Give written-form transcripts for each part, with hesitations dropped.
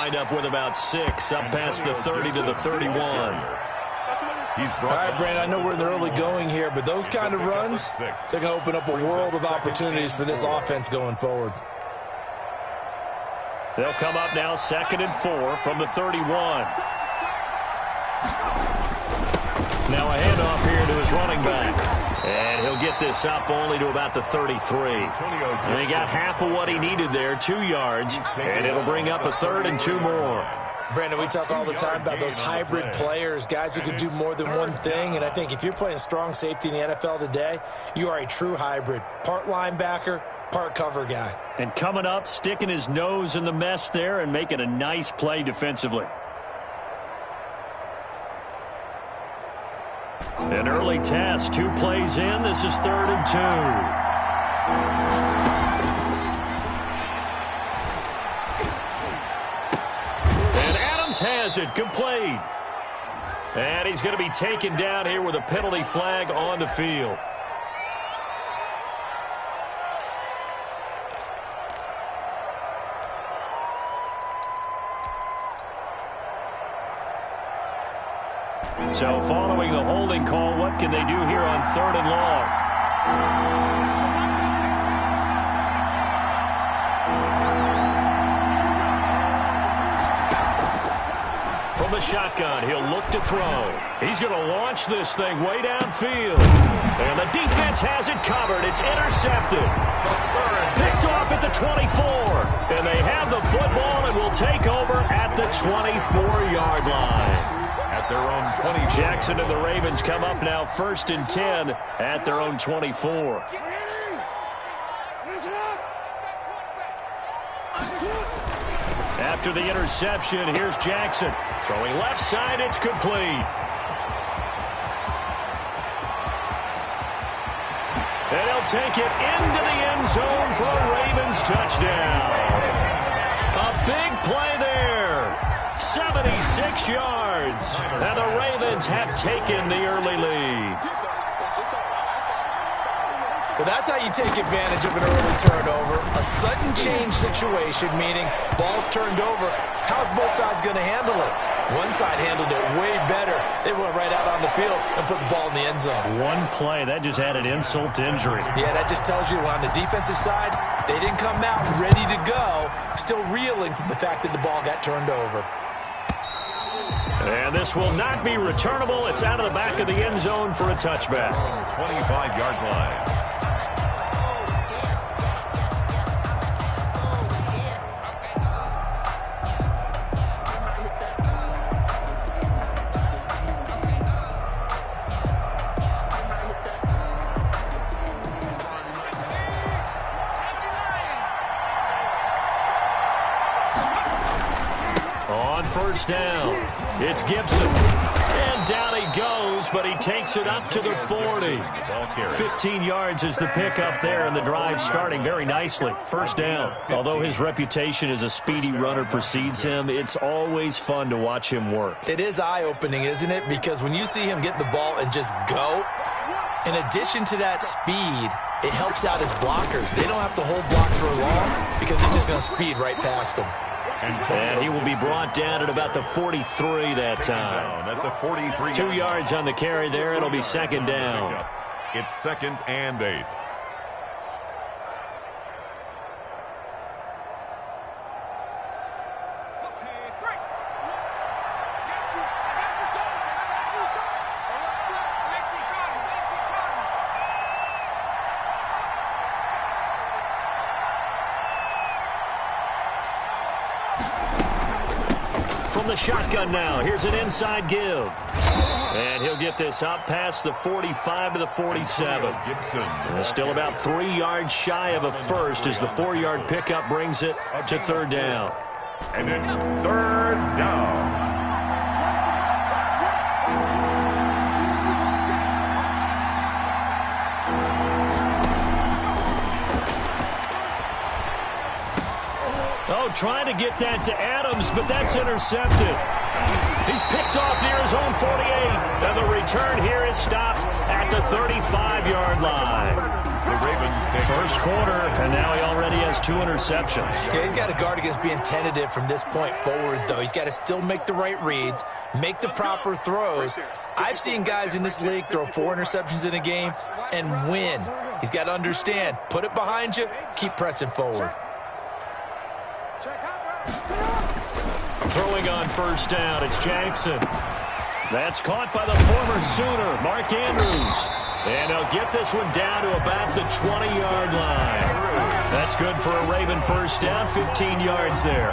wind up with about 6, up past the 30 to the 31. All right, Brandon, I know we're in the early going here, but those kind of runs, they're going to open up a world of opportunities for this offense going forward. They'll come up now 2nd and 4 from the 31. Now a handoff here to his running back. And he'll get this up only to about the 33. And he got half of what he needed there, 2 yards. And it'll bring up a 3rd and 2 more. Brandon, we talk all the time about those hybrid players, guys who can do more than one thing. And I think if you're playing strong safety in the NFL today, you are a true hybrid. Part linebacker, part cover guy. And coming up, sticking his nose in the mess there and making a nice play defensively. An early test, 2 plays in. This is 3rd and 2. Has it complete. And he's going to be taken down here with a penalty flag on the field. So following the holding call, what can they do here on 3rd and long? From the shotgun, he'll look to throw. He's going to launch this thing way downfield. And the defense has it covered. It's intercepted. Picked off at the 24. And they have the football and will take over at the 24-yard line. At their own 20. Jackson and the Ravens come up now 1st and 10 at their own 24. After the interception, here's Jackson. Throwing left side, it's complete. And he'll take it into the end zone for a Ravens touchdown. A big play there. 76 yards. And the Ravens have taken the early lead. Well, that's how you take advantage of an early turnover. A sudden change situation, meaning ball's turned over. How's both sides going to handle it? One side handled it way better. They went right out on the field and put the ball in the end zone. One play, that just added insult to injury. Yeah, that just tells you on the defensive side, they didn't come out ready to go, still reeling from the fact that the ball got turned over. And this will not be returnable. It's out of the back of the end zone for a touchback. 25-yard line. First down. It's Gibson. And down he goes, but he takes it up to the 40. 15 yards is the pickup there, and the drive starting very nicely. First down. Although his reputation as a speedy runner precedes him, it's always fun to watch him work. It is eye-opening, isn't it? Because when you see him get the ball and just go, in addition to that speed, it helps out his blockers. They don't have to hold blocks for long because he's just going to speed right past them. And he will be brought down at about the 43 that time. At the 43. 2 yards on the carry there. It'll be 2nd down. It's 2nd and 8. From the shotgun now, here's an inside give. And he'll get this up past the 45 to the 47. Still about 3 yards shy of a first as the 4-yard pickup brings it to 3rd down. And it's 3rd down. Oh, trying to get that to Adams, but that's intercepted. He's picked off near his own 48, and the return here is stopped at the 35-yard line. The Ravens take First quarter, and now he already has 2 interceptions. Yeah, he's got to guard against being tentative from this point forward, though. He's got to still make the right reads, make the proper throws. I've seen guys in this league throw 4 interceptions in a game and win. He's got to understand, put it behind you, keep pressing forward. Throwing on first down, it's Jackson. That's caught by the former Sooner, Mark Andrews. And he'll get this one down to about the 20-yard line. That's good for a Raven first down, 15 yards there.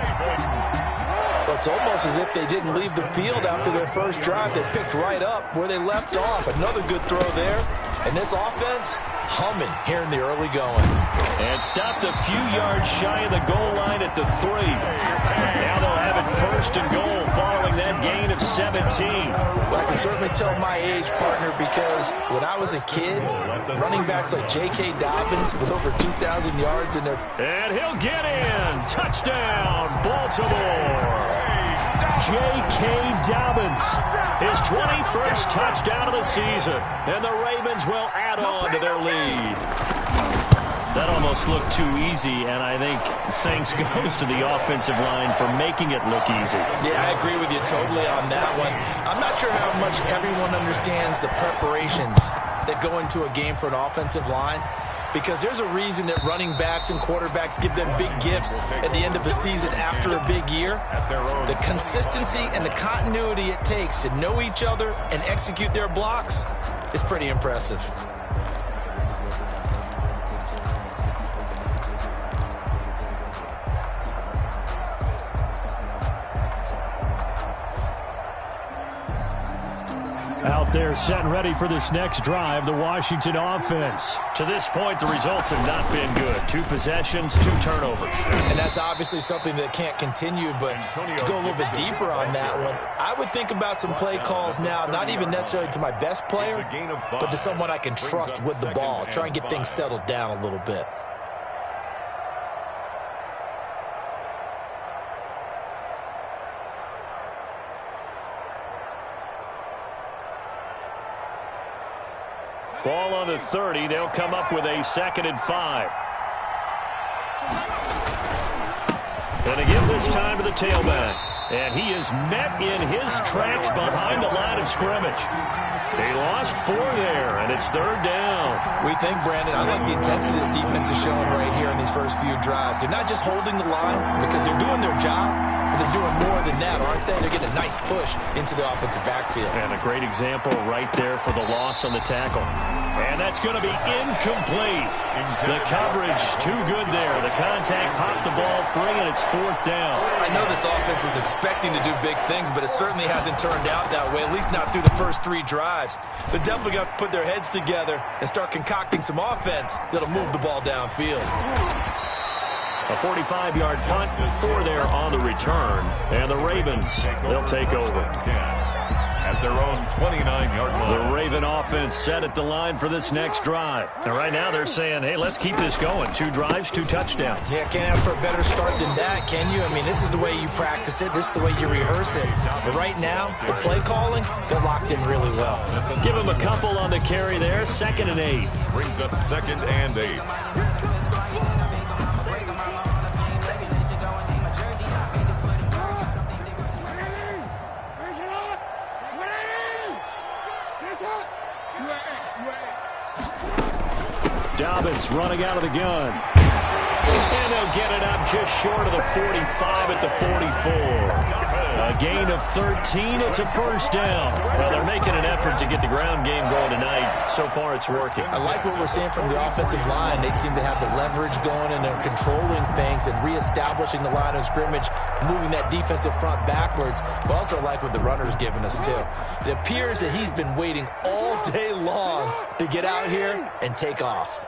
Well, it's almost as if they didn't leave the field after their first drive. They picked right up where they left off. Another good throw there. And this offense, humming here in the early going. And stopped a few yards shy of the goal line at the 3. Now they'll have it first and goal following that gain of 17. Well, I can certainly tell my age, partner, because when I was a kid, running backs like J.K. Dobbins with over 2,000 yards in their... And he'll get in. Touchdown, Baltimore. J.K. Dobbins, his 21st touchdown of the season. And the Ravens will add on to their lead. That almost looked too easy, and I think thanks goes to the offensive line for making it look easy. Yeah, I agree with you totally on that one. I'm not sure how much everyone understands the preparations that go into a game for an offensive line, because there's a reason that running backs and quarterbacks give them big gifts at the end of the season after a big year. The consistency and the continuity it takes to know each other and execute their blocks is pretty impressive. Out there set and ready for this next drive, the Washington offense. To this point, the results have not been good. 2 possessions, 2 turnovers. And that's obviously something that can't continue, but to go a little bit deeper on that one, I would think about some play calls now, not even necessarily to my best player, but to someone I can trust with the ball. Try and get things settled down a little bit. Ball on the 30. They'll come up with a 2nd and 5. And again this time to the tailback. And he is met in his tracks behind the line of scrimmage. They lost 4 there, and it's 3rd down. We think, Brandon, I like the intensity this defense is showing right here in these first few drives. They're not just holding the line because they're doing their job, but they're doing more than that, aren't they? They're getting a nice push into the offensive backfield. And a great example right there for the loss on the tackle. And that's going to be incomplete. The coverage too good there. The contact popped the ball free, and it's 4th down. I know this offense was expecting to do big things, but it certainly hasn't turned out that way, at least not through the first 3 drives. They're definitely going to have to put their heads together and start concocting some offense that'll move the ball downfield. A 45-yard punt, 4 there on the return. And the Ravens, they'll take over. at their own 29-yard line. The Raven offense set at the line for this next drive. And right now they're saying, hey, let's keep this going. 2 drives, 2 touchdowns. Yeah, can't ask for a better start than that, can you? I mean, this is the way you practice it. This is the way you rehearse it. But right now, the play calling, they're locked in really well. Give them a couple on the carry there. 2nd and 8. Brings up 2nd and 8. Dobbins running out of the gun. And they'll get it up just short of the 45 at the 44. A gain of 13. It's a first down. Well, they're making an effort to get the ground game going tonight. So far, it's working. I like what we're seeing from the offensive line. They seem to have the leverage going, and they're controlling things and reestablishing the line of scrimmage, moving that defensive front backwards. But also like what the runner's giving us, too. It appears that he's been waiting all day long to get out here and take off.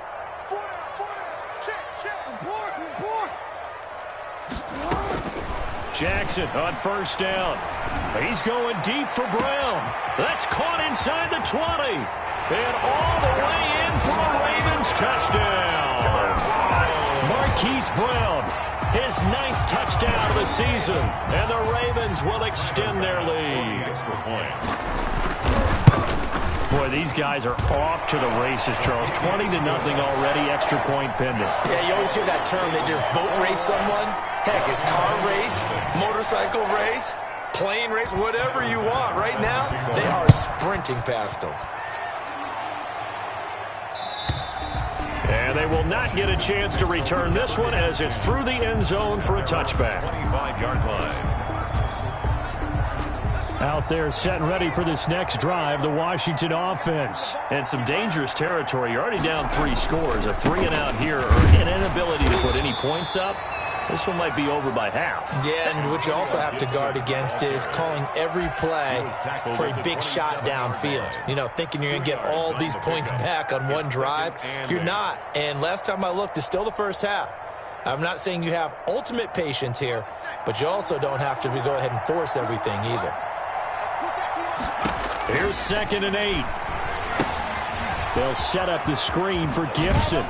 Jackson on first down. He's going deep for Brown. That's caught inside the 20. And all the way in for a Ravens touchdown. Marquise Brown, his 9th touchdown of the season. And the Ravens will extend their lead. Boy, these guys are off to the races, Charles. 20-0 already, extra point pending. Yeah, you always hear that term. They just boat race someone. Heck, it's car race, motorcycle race, plane race, whatever you want. Right now, they are sprinting past them. And they will not get a chance to return this one as it's through the end zone for a touchback. 25-yard line. Out there set and ready for this next drive, the Washington offense. And some dangerous territory. You're already down 3 scores. A 3-and-out here or an inability to put any points up. This one might be over by half. Yeah, and what you also have to guard against is calling every play for a big shot downfield. You know, thinking you're going to get all these points back on one drive. You're not. And last time I looked, it's still the first half. I'm not saying you have ultimate patience here, but you also don't have to go ahead and force everything either. Here's 2nd and 8. They'll set up the screen for Gibson.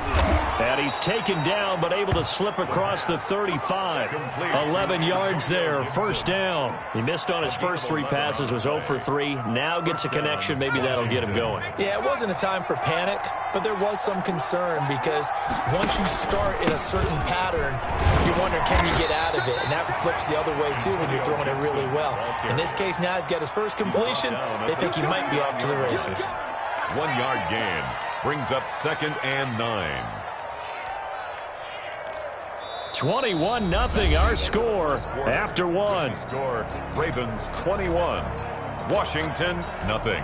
And he's taken down, but able to slip across the 35. 11 yards there, first down. He missed on his first 3 passes, was 0 for 3. Now gets a connection. Maybe that'll get him going. Yeah, it wasn't a time for panic, but there was some concern because once you start in a certain pattern, you're wondering, can you get out of it? And that flips the other way, too, when you're throwing it really well. In this case, now he's got his first completion. They think he might be off to the races. 1-yard gain brings up 2nd and 9. 21-0 our score after 1. Score Ravens 21, Washington nothing.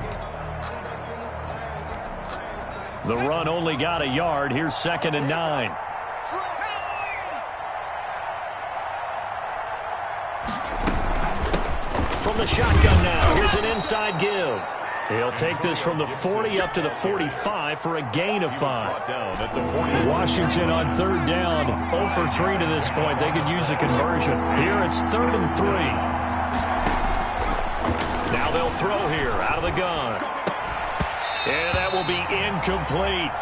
The run only got a yard. Here's 2nd and 9. From the shotgun now, here's an inside give. He'll take this from the 40 up to the 45 for a gain of 5. Washington on 3rd down, 0 for 3 to this point. They could use a conversion. Here it's 3rd and 3. Now they'll throw here out of the gun. And that will be incomplete.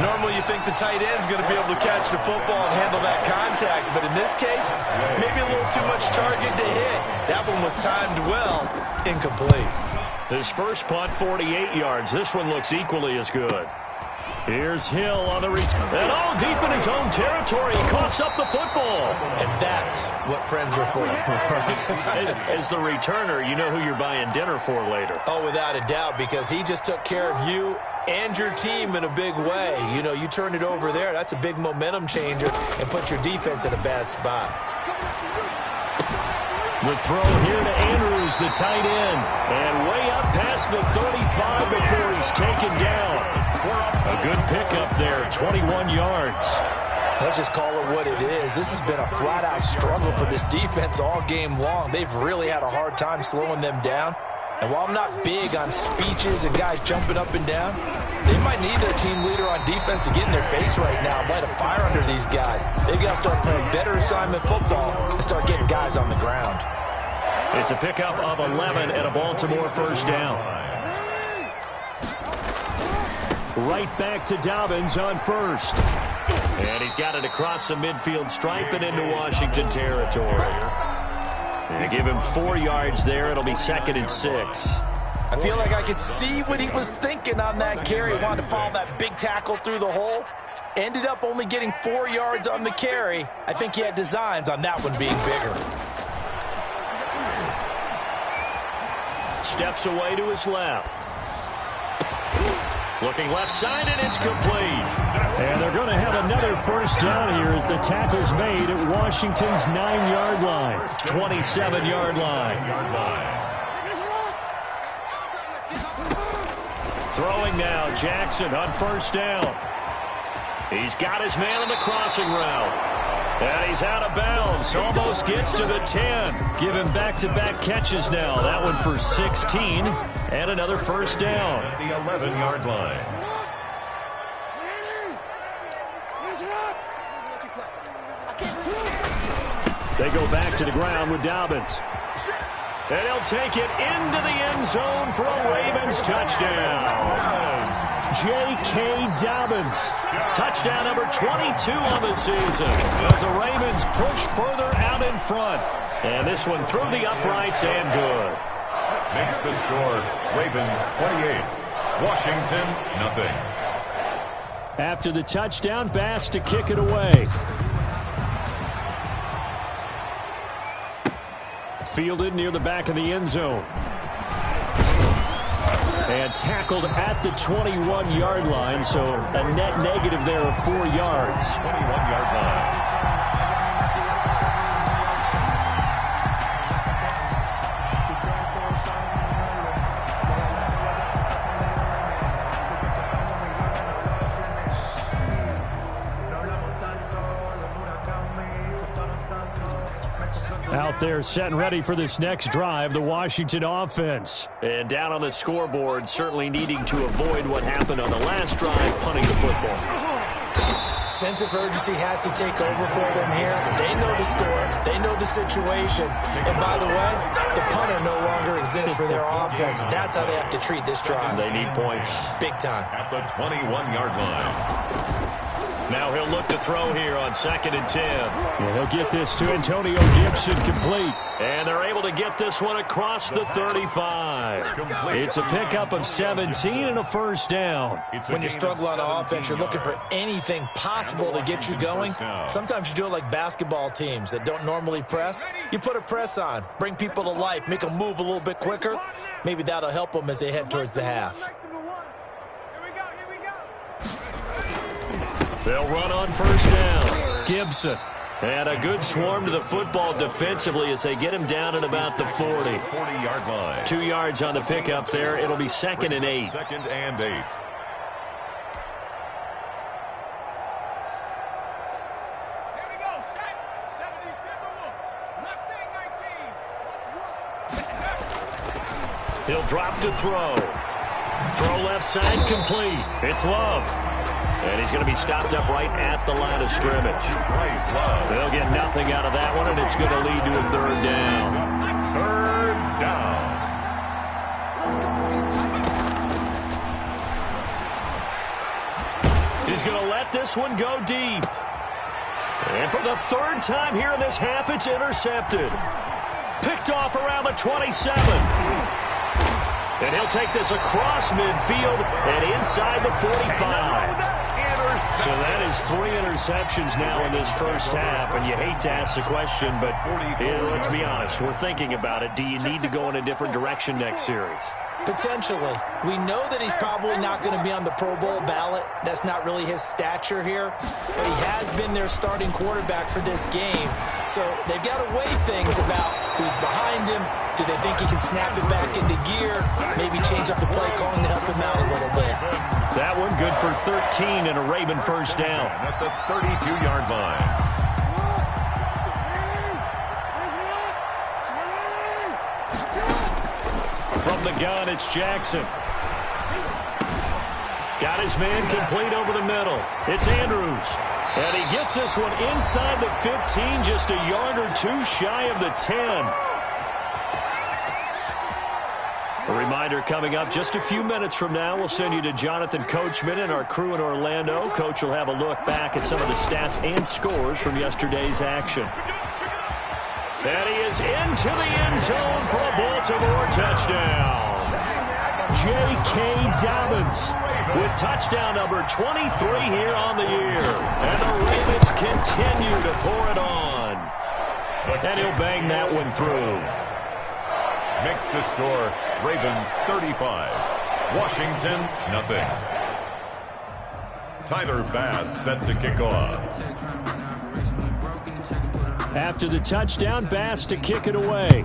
Normally you think the tight end's going to be able to catch the football and handle that contact, but in this case, maybe a little too much target to hit. That one was timed well, incomplete. His first punt, 48 yards. This one looks equally as good. Here's Hill on the return. And all deep in his own territory. He coughs up the football. And that's what friends are for. As the returner, you know who you're buying dinner for later. Oh, without a doubt, because he just took care of you and your team in a big way. You know, you turn it over there. That's a big momentum changer and put your defense in a bad spot. The throw here to Andrews, the tight end. And way up past the 35 before he's taken down. A good pickup there, 21 yards. Let's just call it what it is. This has been a flat-out struggle for this defense all game long. They've really had a hard time slowing them down. And while I'm not big on speeches and guys jumping up and down, they might need their team leader on defense to get in their face right now and light a fire under these guys. They've got to start playing better assignment football and start getting guys on the ground. It's a pickup of 11 and a Baltimore first down. Right back to Dobbins on first. And he's got it across the midfield stripe and into Washington territory. And give him 4 yards there. It'll be 2nd and 6. I feel like I could see what he was thinking on that carry. Wanted to follow that big tackle through the hole. Ended up only getting 4 yards on the carry. I think he had designs on that one being bigger. Steps away to his left. Looking left side, and it's complete. And they're going to have another first down here as the tackle's made at Washington's 9-yard line. 27-yard line. Throwing now, Jackson on first down. He's got his man on the crossing route. And he's out of bounds. Almost gets to the 10. Give him back-to-back catches now. That one for 16. And another first down. The 11-yard line. They go back to the ground with Dobbins. And he'll take it into the end zone for a Ravens touchdown. J.K. Dobbins. Touchdown number 22 on the season as the Ravens push further out in front. And this one through the uprights and good. Makes the score Ravens 28, Washington, nothing. After the touchdown, Bass to kick it away. Fielded near the back of the end zone. And tackled at the 21-yard line, so a net negative there of 4 yards. 21-yard line. Out there set and ready for this next drive, the Washington offense. And down on the scoreboard, certainly needing to avoid what happened on the last drive, punting the football. Sense of urgency has to take over for them here. They know the score. They know the situation. And by the way, the punter no longer exists for their offense. That's how they have to treat this drive. They need points. Big time. At the 21-yard line. Now he'll look to throw here on 2nd and 10. And he'll get this to Antonio Gibson complete. And they're able to get this one across the 35. It's a pickup of 17 and a first down. When you struggle on offense, you're looking for anything possible to get you going. Sometimes you do it like basketball teams that don't normally press. You put a press on, bring people to life, make them move a little bit quicker. Maybe that'll help them as they head towards the half. They'll run on first down. Gibson. And a good swarm to the football defensively as they get him down at about the 40. 40-yard line. 2 yards on the pickup there. It'll be 2nd and 8. 2nd and 8. He'll drop to throw. Throw left side complete. It's Love. And he's going to be stopped up right at the line of scrimmage. They'll get nothing out of that one, and it's going to lead to a 3rd down. 3rd down. He's going to let this one go deep. And for the 3rd time here in this half, it's intercepted. Picked off around the 27. And he'll take this across midfield and inside the 45. So that is 3 interceptions now in this first half, and you hate to ask the question, but let's be honest, we're thinking about it. Do you need to go in a different direction next series? Potentially. We know that he's probably not going to be on the Pro Bowl ballot. That's not really his stature here, but he has been their starting quarterback for this game. So they've got to weigh things about who's behind him. Do they think he can snap it back into gear? Maybe change up the play calling to help him out a little bit. That one good for 13 and a Raven first down. At the 32-yard line. From the gun, it's Jackson. Got his man complete over the middle. It's Andrews. And he gets this one inside the 15, just a yard or two shy of the 10. A reminder coming up just a few minutes from now, we'll send you to Jonathan Coachman and our crew in Orlando. Coach will have a look back at some of the stats and scores from yesterday's action. And he is into the end zone for a Baltimore touchdown. J.K. Dobbins with touchdown number 23 here on the year. And the Ravens continue to pour it on. And he'll bang that one through. Makes the score Ravens 35. Washington, nothing. Tyler Bass set to kick off. After the touchdown, Bass to kick it away.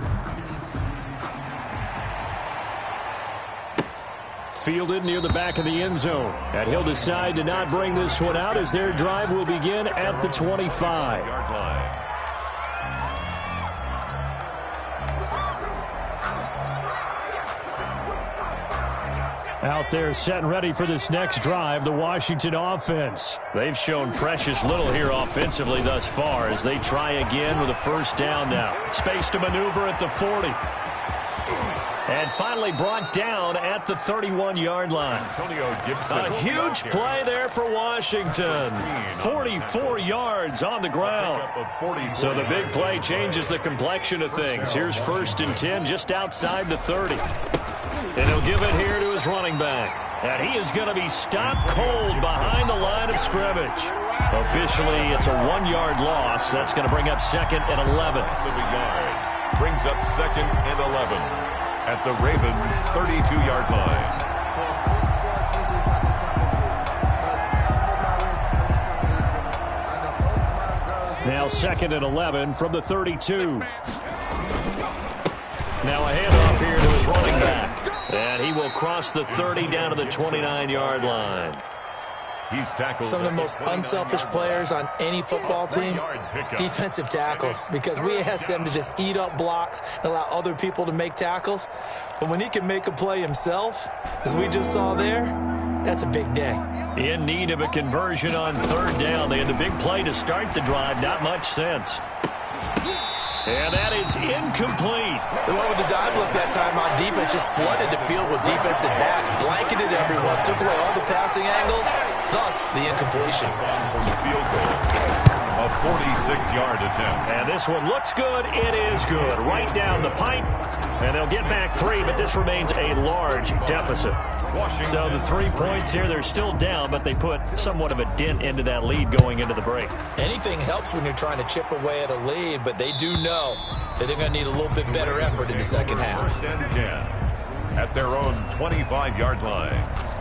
Fielded near the back of the end zone. And he'll decide to not bring this one out as their drive will begin at the 25. Out there set and ready for this next drive, the Washington offense. They've shown precious little here offensively thus far as they try again with a first down now. Space to maneuver at the 40. And finally brought down at the 31-yard line. A huge play there for Washington. 44 yards on the ground. So the big play changes the complexion of things. Here's 1st and 10 just outside the 30. And he'll give it here to his running back. And he is going to be stopped cold behind the line of scrimmage. Officially, it's a 1-yard loss. That's going to bring up 2nd and 11. Brings up 2nd and 11 at the Ravens' 32-yard line. Now 2nd and 11 from the 32. Now a handoff here to his running back. And he will cross the 30 down to the 29-yard line. He's tackled. Some of the most unselfish players on any football team, defensive tackles, because we ask them to just eat up blocks and allow other people to make tackles. But when he can make a play himself, as we just saw there, that's a big day. In need of a conversion on 3rd down. They had the big play to start the drive. Not much sense. And that is incomplete. The one with the dive look that time on defense just flooded the field with defensive backs, blanketed everyone, took away all the passing angles, thus the incompletion. From the field goal, a 46-yard attempt. And this one looks good. It is good. Right down the pipe. And they'll get back 3, but this remains a large deficit. So the 3 points here, they're still down, but they put somewhat of a dent into that lead going into the break. Anything helps when you're trying to chip away at a lead, but they do know that they're going to need a little bit better effort in the second half. 1st and 10 at their own 25-yard line.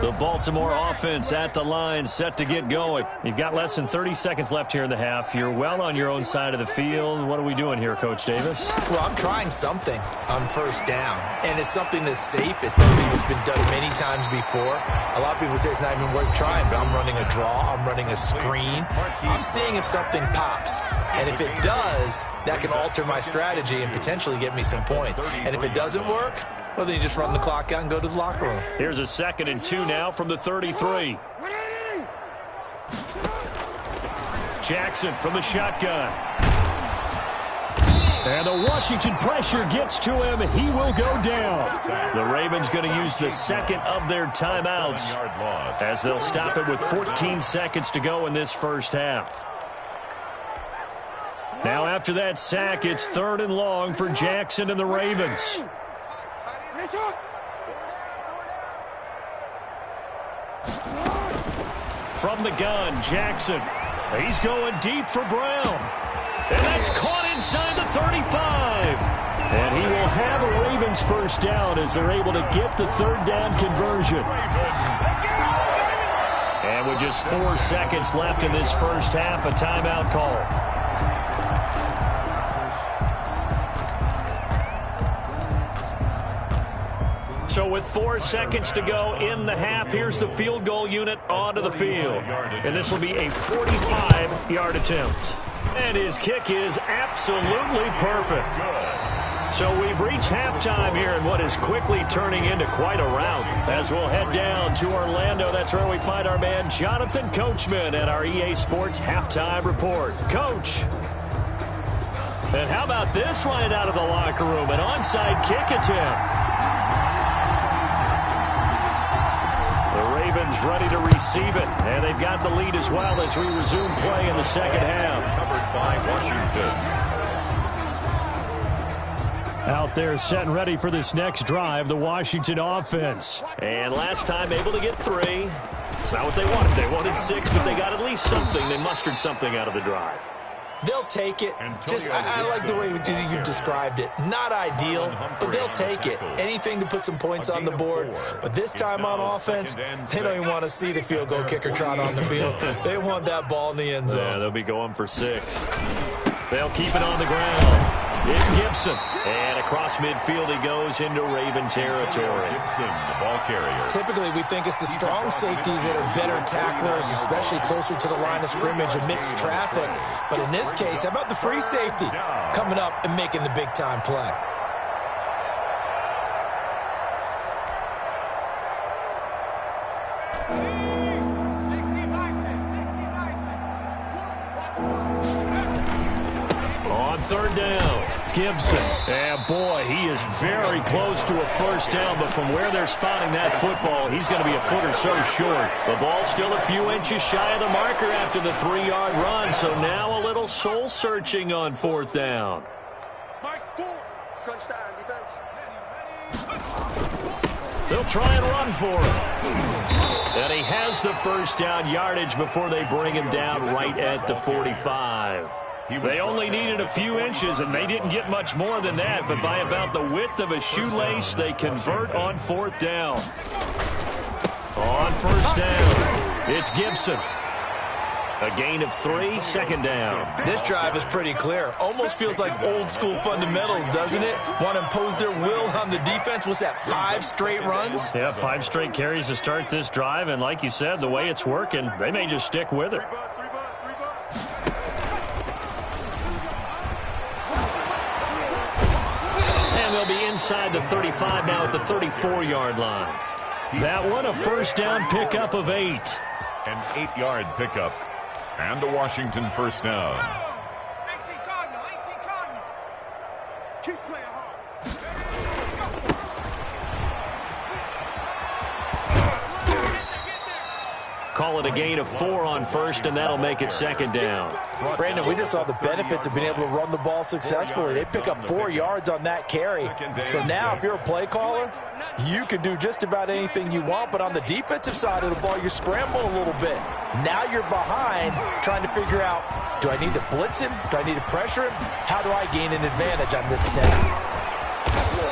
The Baltimore offense at the line, set to get going. You've got less than 30 seconds left here in the half. You're well on your own side of the field. What are we doing here, Coach Davis? Well, I'm trying something on 1st down, and it's something that's safe. It's something that's been done many times before. A lot of people say it's not even worth trying, but I'm running a draw. I'm running a screen. I'm seeing if something pops, and if it does, that can alter my strategy and potentially get me some points. And if it doesn't work, well, then you just run the clock out and go to the locker room. Here's a 2nd and 2 now from the 33. Jackson from the shotgun. And the Washington pressure gets to him. He will go down. The Ravens going to use the 2nd of their timeouts as they'll stop it with 14 seconds to go in this first half. Now after that sack, it's 3rd and long for Jackson and the Ravens. From the gun, Jackson. He's going deep for Brown. And that's caught inside the 35. And he will have a Ravens 1st down as they're able to get the 3rd down conversion. And with just 4 seconds left in this first half, a timeout call. So with 4 seconds to go in the half, here's the field goal unit onto the field. And this will be a 45-yard attempt. And his kick is absolutely perfect. So we've reached halftime here in what is quickly turning into quite a rout. As we'll head down to Orlando, that's where we find our man Jonathan Coachman at our EA Sports Halftime Report. Coach. And how about this right out of the locker room? An onside kick attempt. Ravens ready to receive it, and they've got the lead as well as we resume play in the second half. Covered by Washington. Out there set and ready for this next drive, the Washington offense. And last time able to get 3. It's not what they wanted. They wanted 6, but they got at least something. They mustered something out of the drive. They'll take it. I like the way you described it. Not ideal, but they'll take it. Anything to put some points on the board. But this time on offense, they don't even want to see the field goal kicker trot on the field. They want that ball in the end zone. Yeah, they'll be going for 6. They'll keep it on the ground. It's Gibson. And across midfield he goes into Raven territory. Gibson, the ball carrier. Typically, we think it's the strong safeties that are better tacklers, especially closer to the line of scrimmage amidst traffic. But in this case, how about the free safety coming up and making the big-time play? On 3rd down. Gibson. And boy, he is very close to a first down, but from where they're spotting that football, he's going to be a foot or so short. The ball's still a few inches shy of the marker after the 3-yard run, so now a little soul-searching on 4th down. Crunch time, defense. They'll try and run for him. And he has the first down yardage before they bring him down right at the 45. They only needed a few inches, and they didn't get much more than that, but by about the width of a shoelace, they convert on 4th down. On 1st down, it's Gibson. A gain of 3, 2nd down. This drive is pretty clear. Almost feels like old school fundamentals, doesn't it? Want to impose their will on the defense. What's that, 5 straight runs? Yeah, 5 straight carries to start this drive, and like you said, the way it's working, they may just stick with it. And they'll be inside the 35 now at the 34-yard line. That one, a first down pickup of 8. An 8-yard pickup. And a Washington first down. 18 Cardinal. Keep playing hard. Call it a gain of 4 on 1st, and that'll make it 2nd down. Brandon, we just saw the benefits of being able to run the ball successfully. They pick up 4 yards on that carry. So now if you're a play caller, you can do just about anything you want, but on the defensive side of the ball, you scramble a little bit. Now you're behind trying to figure out, do I need to blitz him? Do I need to pressure him? How do I gain an advantage on this snap?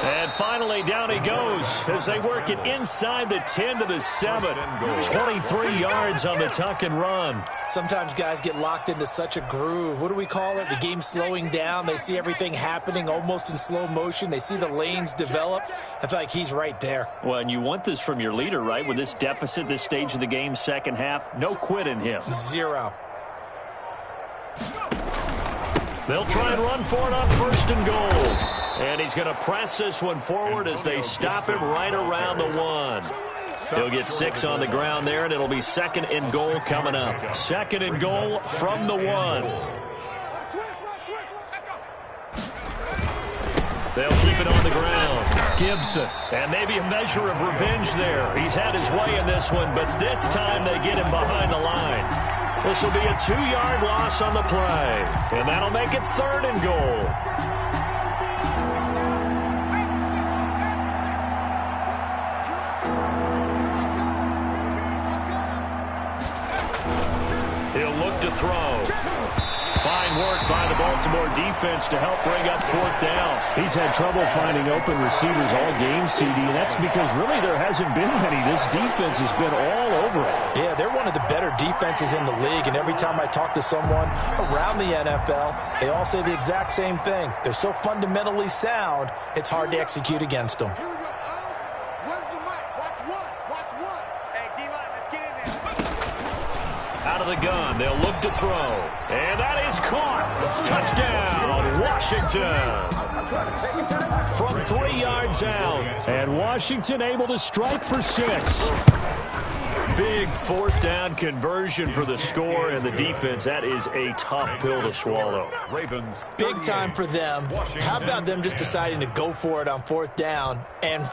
And finally, down he goes as they work it inside the 10 to the 7. 23 yards on the tuck and run. Sometimes guys get locked into such a groove. What do we call it? The game's slowing down. They see everything happening almost in slow motion. They see the lanes develop. I feel like he's right there. Well, and you want this from your leader, right? With this deficit, this stage of the game, second half, no quit in him. 0. They'll try and run for it on 1st and goal. And he's going to press this one forward as they stop him right around the 1. He'll get 6 on the ground there, and it'll be 2nd and goal coming up. 2nd and goal from the 1. They'll keep it on the ground. Gibson. And maybe a measure of revenge there. He's had his way in this one, but this time they get him behind the line. This will be a 2-yard loss on the play. And that'll make it 3rd and goal. He'll look to throw. Fine work by the Baltimore defense to help bring up 4th down. He's had trouble finding open receivers all game, CD, and that's because really there hasn't been many. This defense has been all over it. Yeah, they're one of the better defenses in the league, and every time I talk to someone around the NFL, they all say the exact same thing. They're so fundamentally sound, it's hard to execute against them. Here we go. Where's the mic? Watch one. Watch one. Hey, D-line, let's get in there. Out of the gun, they'll look to throw. And that is caught. Touchdown, Washington. From 3 yards out. And Washington able to strike for 6. Big 4th down conversion for the score and the defense. That is a tough pill to swallow. Ravens. Big time for them. How about them just deciding to go for it on 4th down? And,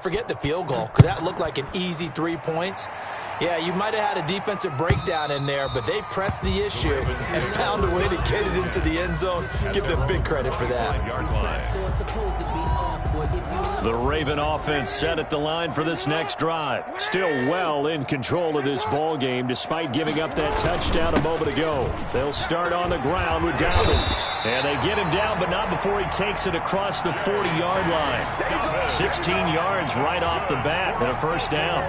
forget the field goal, because that looked like an easy 3 points. Yeah, you might have had a defensive breakdown in there, but they pressed the issue and found a way to get it into the end zone. Give them big credit for that. The Raven offense set at the line for this next drive. Still well in control of this ball game despite giving up that touchdown a moment ago. They'll start on the ground with Dobbins. And they get him down, but not before he takes it across the 40-yard line. 16 yards right off the bat and a first down.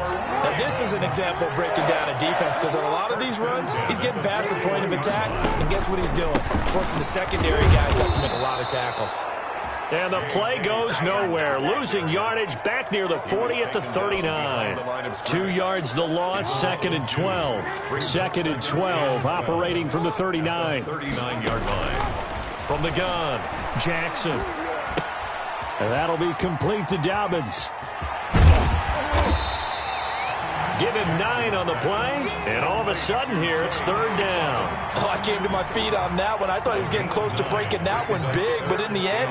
Now, this is an example of breaking down a defense, because on a lot of these runs, he's getting past the point of attack, and guess what he's doing? Forcing the secondary guys have to make a lot of tackles. And the play goes nowhere. Losing yardage back near the 40 at the 39. 2 yards the loss, 2nd and 12. 2nd and 12, operating from the 39. 39-yard line. From the gun, Jackson. And that'll be complete to Dobbins. Give him 9 on the play, and all of of a sudden here, it's third down. Oh, I came to my feet on that one. I thought he was getting close to breaking that one big, but in the end,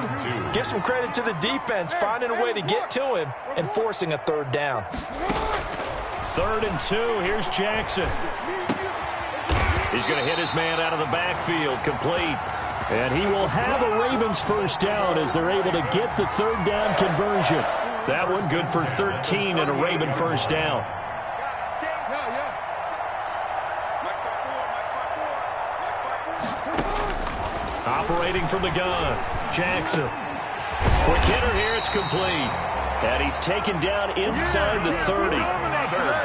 give some credit to the defense, finding a way to get to him and forcing a third down. 3rd and 2. Here's Jackson. He's going to hit his man out of the backfield, complete. And he will have a Ravens first down as they're able to get the third down conversion. That one good for 13 and a Raven first down. Operating from the gun, Jackson. Quick hitter here, it's complete. And he's taken down inside the 30.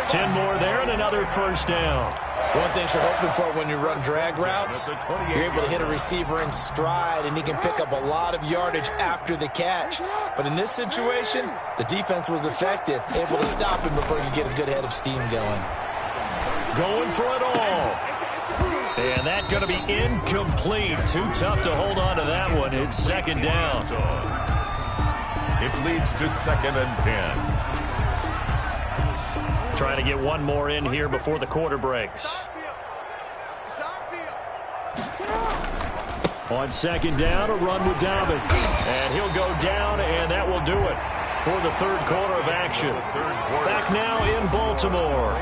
10 more there and another first down. One thing you're hoping for when you run drag routes, you're able to hit a receiver in stride, and he can pick up a lot of yardage after the catch. But in this situation, the defense was effective, able to stop him before you get a good head of steam going. Going for it all. And that's going to be incomplete. Too tough to hold on to that one. It's second down. It leads to 2nd and 10. Trying to get one more in here before the quarter breaks. On second down, a run with Dobbins. And he'll go down, and that will do it for the third quarter of action. Back now in Baltimore.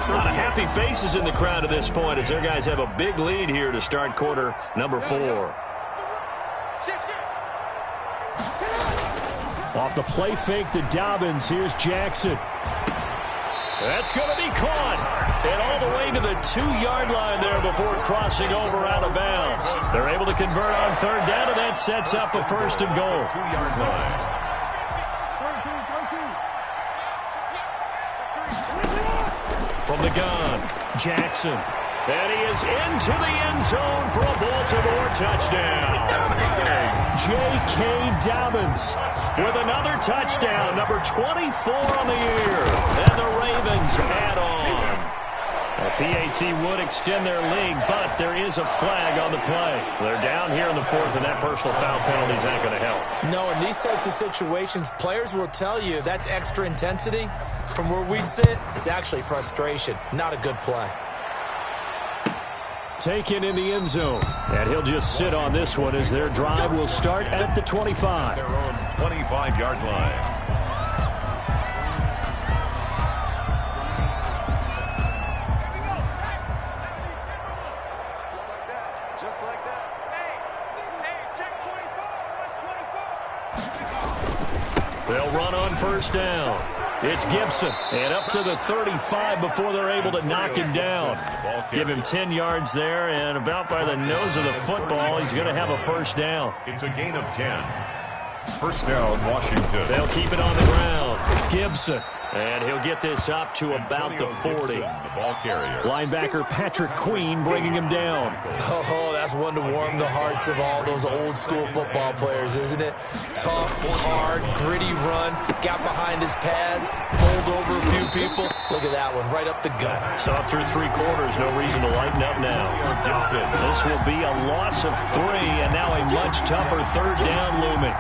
A lot of happy faces in the crowd at this point as their guys have a big lead here to start quarter number 4. Off the play fake to Dobbins. Here's Jackson. That's going to be caught. And all the way to the 2-yard line there before crossing over out of bounds. They're able to convert on third down, and that sets up a first and goal. 2-yard line. From the gun, Jackson. And he is into the end zone for a Baltimore touchdown. J.K. Dobbins with another touchdown, number 24 on the year. And the Ravens add on. A PAT would extend their lead, but there is a flag on the play. They're down here in the 4th, and that personal foul penalty is not going to help. No, in these types of situations, players will tell you that's extra intensity. From where we sit, it's actually frustration, not a good play. Taken in the end zone. And he'll just sit on this one as their drive will start at the 25. Their own 25-yard line. Just like that. Hey, check 24. Watch 24. They'll run on first down. It's Gibson, and up to the 35 before they're able to knock him down. Give him 10 yards there, and about by the nose of the football, he's going to have a first down. It's a gain of 10. First down, Washington. They'll keep it on the ground. Gibson, and he'll get this up to about the 40. The ball carrier. Linebacker Patrick Queen bringing him down. Oh, that's one to warm the hearts of all those old school football players, isn't it? Tough, hard, gritty run, got behind his pads, bowled over a few people. Look at that one, right up the gut. So up through 3 quarters, no reason to lighten up now. Gibson. This will be a loss of 3, and now a much tougher third down looming.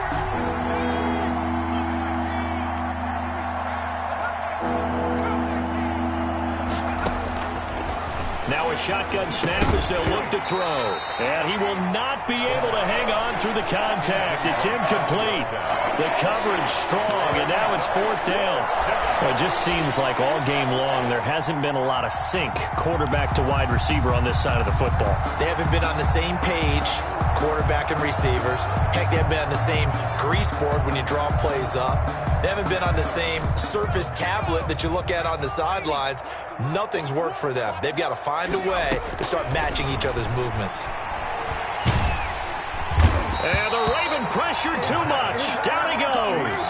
Now a shotgun snap as they'll look to throw. And he will not be able to hang on through the contact. It's incomplete. The coverage strong, and now it's 4th down. Well, it just seems like all game long there hasn't been a lot of sync quarterback to wide receiver on this side of the football. They haven't been on the same page, quarterback and receivers. Heck, they haven't been on the same grease board when you draw plays up. They haven't been on the same Surface tablet that you look at on the sidelines. Nothing's worked for them. They've got to find a way to start matching each other's movements. And the Raven pressure too much. Down he goes.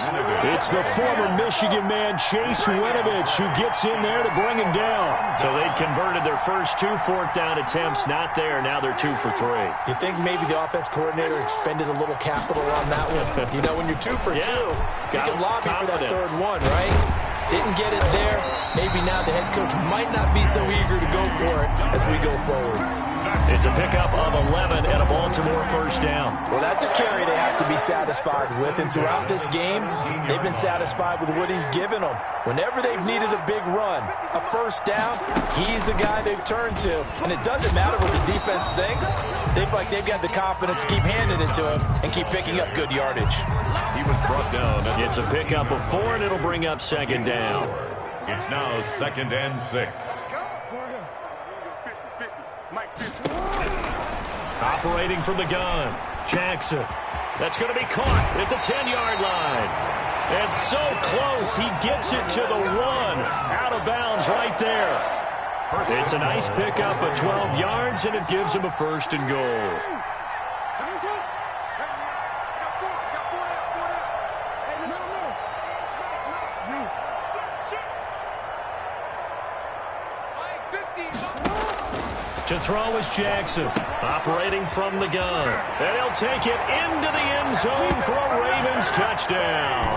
It's the former Michigan man, Chase Winovich, who gets in there to bring him down. So they'd converted their first 2 4th down attempts. Not there. Now they're 2 for 3. You think maybe the offense coordinator expended a little capital on that one? You know, when you're 2 for 2, you can lobby for that third one, right? Didn't get it there. Maybe now the head coach might not be so eager to go for it as we go forward. It's a pickup of 11 and a Baltimore first down. Well, that's a carry they have to be satisfied with, and throughout this game, they've been satisfied with what he's given them. Whenever they've needed a big run, a first down, he's the guy they've turned to. And it doesn't matter what the defense thinks. They've got the confidence to keep handing it to him and keep picking up good yardage. He was brought down. It's a pickup of 4, and it'll bring up second down. It's now 2nd and 6. Operating from the gun, Jackson. That's going to be caught at the 10-yard line. And so close, he gets it to the 1. Out of bounds right there. It's a nice pickup of 12 yards, and it gives him a first and goal. To throw is Jackson, operating from the gun. And he'll take it into the end zone for a Ravens touchdown.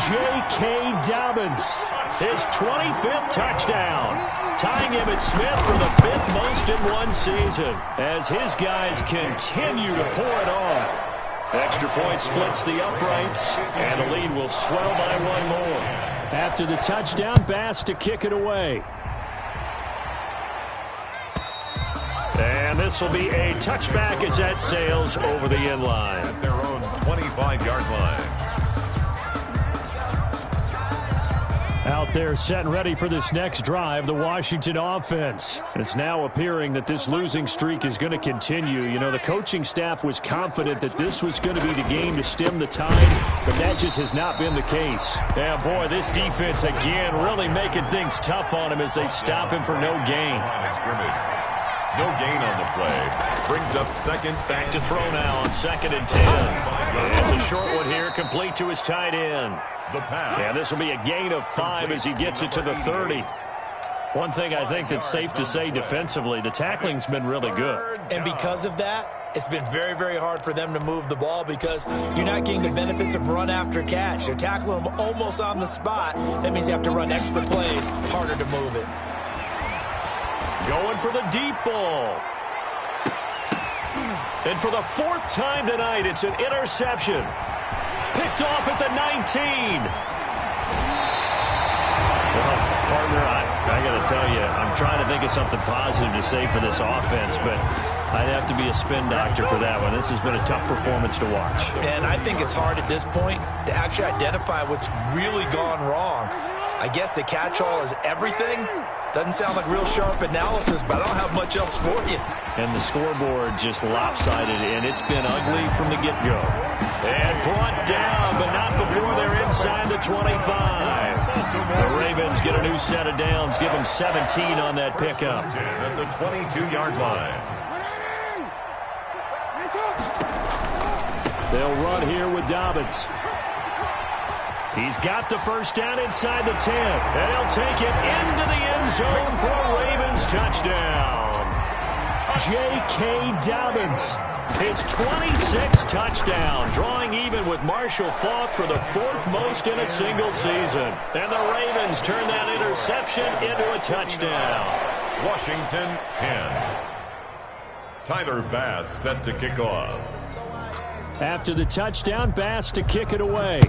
J.K. Dobbins, his 25th touchdown, tying him at Smith for the 5th most in one season as his guys continue to pour it on. Extra point splits the uprights, and the lead will swell by 1 more. After the touchdown, Bass to kick it away. And this will be a touchback as that sails over the end line. At their own 25-yard line. Out there set and ready for this next drive, the Washington offense. It's now appearing that this losing streak is going to continue. You know, the coaching staff was confident that this was going to be the game to stem the tide, but that just has not been the case. Yeah, boy, this defense again really making things tough on him as they stop him for no gain. No gain on the play. Brings up second. Back to throw now on 2nd and 10. It's a short one here, complete to his tight end. The pass. Yeah, this will be a gain of 5 as he gets it to the 30. One thing I think that's safe to say defensively, the tackling's been really good. And because of that, it's been very, very hard for them to move the ball because you're not getting the benefits of run after catch. They're tackling them almost on the spot. That means you have to run extra plays, harder to move it. Going for the deep ball. And for the 4th time tonight, it's an interception. Picked off at the 19. Well, partner, I got to tell you, I'm trying to think of something positive to say for this offense, but I'd have to be a spin doctor for that one. This has been a tough performance to watch. And I think it's hard at this point to actually identify what's really gone wrong. I guess the catch-all is everything. Doesn't sound like real sharp analysis, but I don't have much else for you. And the scoreboard just lopsided, and it's been ugly from the get-go. And brought down, but not before they're inside the 25. The Ravens get a new set of downs, give them 17 on that pickup. At the 22-yard line. They'll run here with Dobbins. He's got the first down inside the 10, and he'll take it into the end zone for a Ravens touchdown. J.K. Dobbins, his 26th touchdown, drawing even with Marshall Faulk for the 4th most in a single season. And the Ravens turn that interception into a touchdown. Washington 10. Tyler Bass set to kick off. After the touchdown, Bass to kick it away.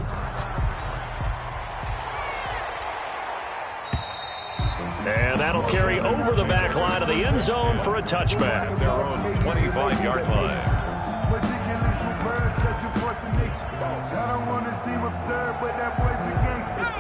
And that'll carry over the back line of the end zone for a touchback. Their own 25-yard line.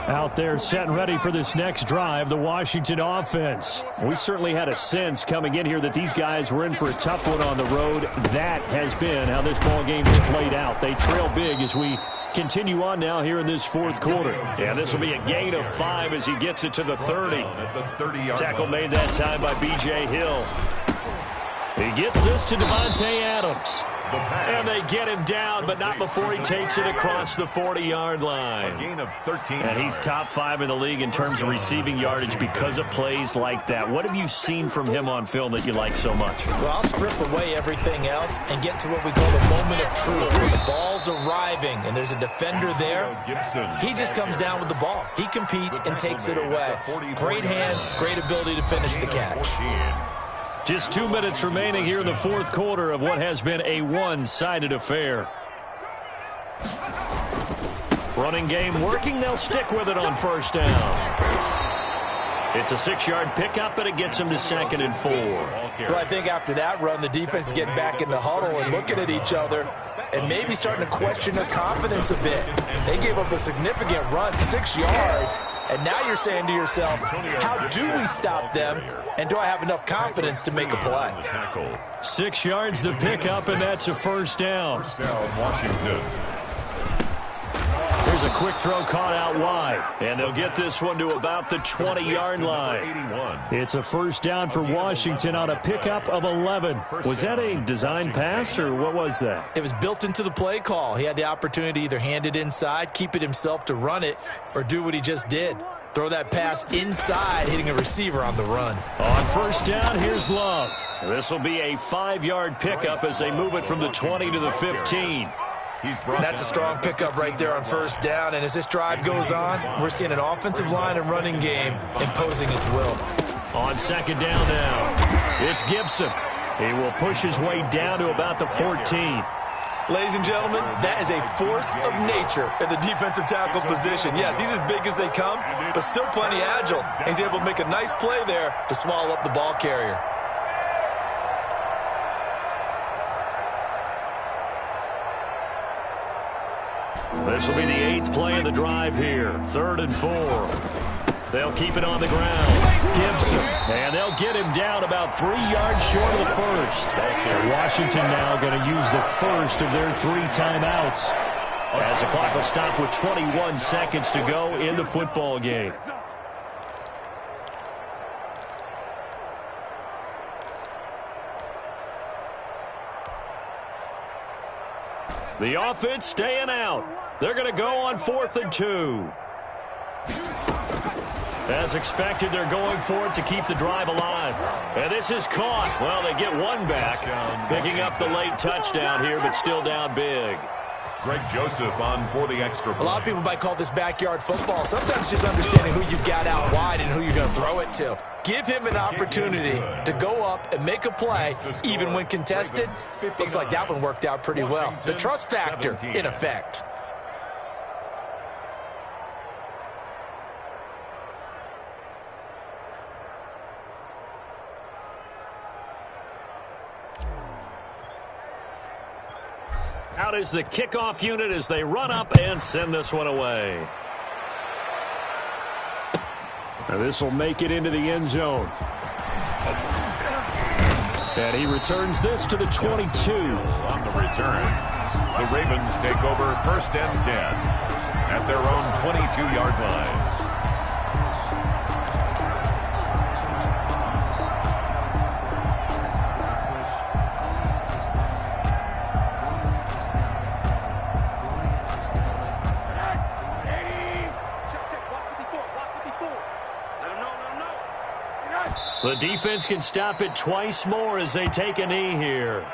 Out there set and ready for this next drive, the Washington offense. We certainly had a sense coming in here that these guys were in for a tough one on the road. That has been how this ball game has played out. They trail big as we continue on now here in this 4th quarter. Yeah, this will be a gain of 5 as he gets it to the 30. At the 30-yard Tackle line. made that time by B.J. Hill. He gets this to Devontae Adams. And they get him down, but not before he takes it across the 40-yard line. A gain of 13 And he's yards. top 5 in the league in terms of receiving yardage because of plays like that. What have you seen from him on film that you like so much? Well, I'll strip away everything else and get to what we call the moment of truth. Where the ball's arriving, and there's a defender there. He just comes down with the ball. He competes and takes it away. Great hands, great ability to finish the catch. Just 2 minutes remaining here in the fourth quarter of what has been a one-sided affair. Running game working. They'll stick with it on first down. It's a 6-yard pickup, but it gets them to 2nd and 4. Well, I think after that run, the defense is getting back in the huddle and looking at each other and maybe starting to question their confidence a bit. They gave up a significant run, 6 yards, and now you're saying to yourself, how do we stop them, and do I have enough confidence to make a play? 6 yards the pickup, and that's a first down. First down, Washington. Here's a quick throw caught out wide, and they'll get this one to about the 20-yard line. 81. It's a first down for Washington on a pickup of 11. Was that a design pass, or what was that? It was built into the play call. He had the opportunity to either hand it inside, keep it himself to run it, or do what he just did. Throw that pass inside, hitting a receiver on the run. On first down, here's Love. This will be a 5-yard pickup as they move it from the 20 to the 15. That's a strong pickup right there on first down, and as this drive goes on, we're seeing an offensive line and running game imposing its will. On second down now, it's Gibson. He will push his way down to about the 14. Ladies and gentlemen, that is a force of nature in the defensive tackle position. Yes, he's as big as they come, but still plenty agile. He's able to make a nice play there to swallow up the ball carrier. This will be the 8th play of the drive here. 3rd and 4. They'll keep it on the ground. Gibson. And they'll get him down about 3 yards short of the first. Washington now going to use the first of their 3 timeouts. As the clock will stop with 21 seconds to go in the football game. The offense staying out. They're going to go on 4th and 2. As expected, they're going for it to keep the drive alive. And this is caught. Well, they get one back, picking up the late touchdown here, but still down big. Greg Joseph on for the extra point. A lot of people might call this backyard football. Sometimes just understanding who you've got out wide and who you're going to throw it to. Give him an opportunity to go up and make a play, even when contested. Looks like that one worked out pretty well. The trust factor in effect. Out is the kickoff unit as they run up and send this one away. This will make it into the end zone. And he returns this to the 22. On the return, the Ravens take over 1st and 10 at their own 22-yard line. The defense can stop it twice more as they take a knee here.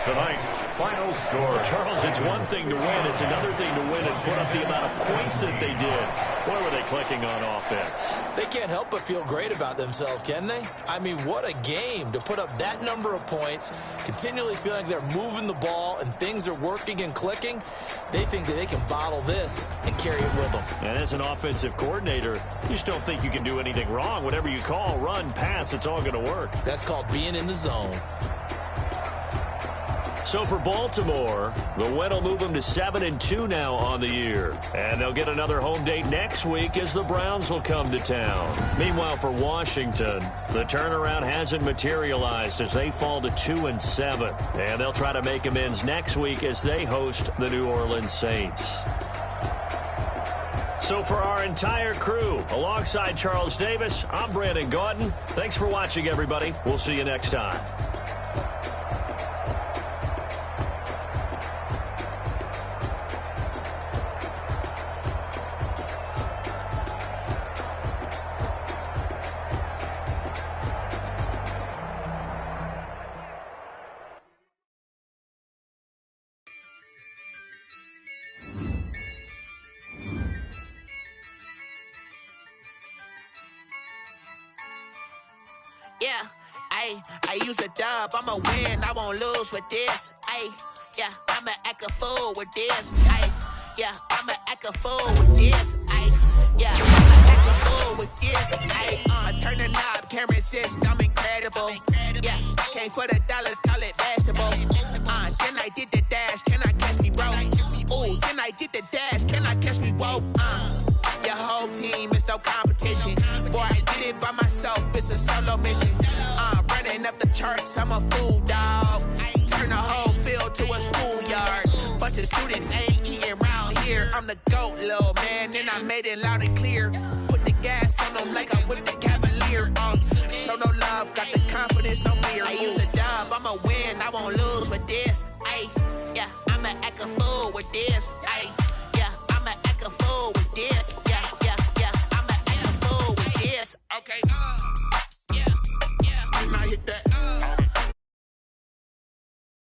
Tonight's final score. Charles, it's one thing to win. It's another thing to win and put up the amount of points that they did. Where were they clicking on offense? They can't help but feel great about themselves, can they? I mean, what a game to put up that number of points, continually feeling like they're moving the ball and things are working and clicking. They think that they can bottle this and carry it with them. And as an offensive coordinator, you just don't think you can do anything wrong. Whatever you call, run, pass, it's all going to work. That's called being in the zone. So for Baltimore, the win will move them to 7-2 now on the year. And they'll get another home date next week as the Browns will come to town. Meanwhile, for Washington, the turnaround hasn't materialized as they fall to 2-7. And they'll try to make amends next week as they host the New Orleans Saints. So for our entire crew, alongside Charles Davis, I'm Brandon Gaudin. Thanks for watching, everybody. We'll see you next time. Yeah, I use a dub, I'ma win, I won't lose with this. Yeah, I'ma act a fool with this. Yeah, I'ma act a fool with this. Yeah, I'ma act a fool with this. Turn the knob, can't resist, I'm incredible. Yeah, came for the dollars, call it vegetable. Then I did the dash, can I catch me, bro? Ooh, then I did the dash, can I catch me, whoa? Your whole team is no competition. Boy, I did it by myself, it's a solo mission. Running up the charts, I'm a fool, dog. Turn the whole field to a schoolyard. Bunch of students ain't eating round here. I'm the GOAT, little man, and I made it loud and clear. Put the gas on them like I'm with the Cavalier. Show no love, got the confidence, no fear. I use a dub, I'ma win, I won't lose with this. Yeah, I'ma act a fool with this.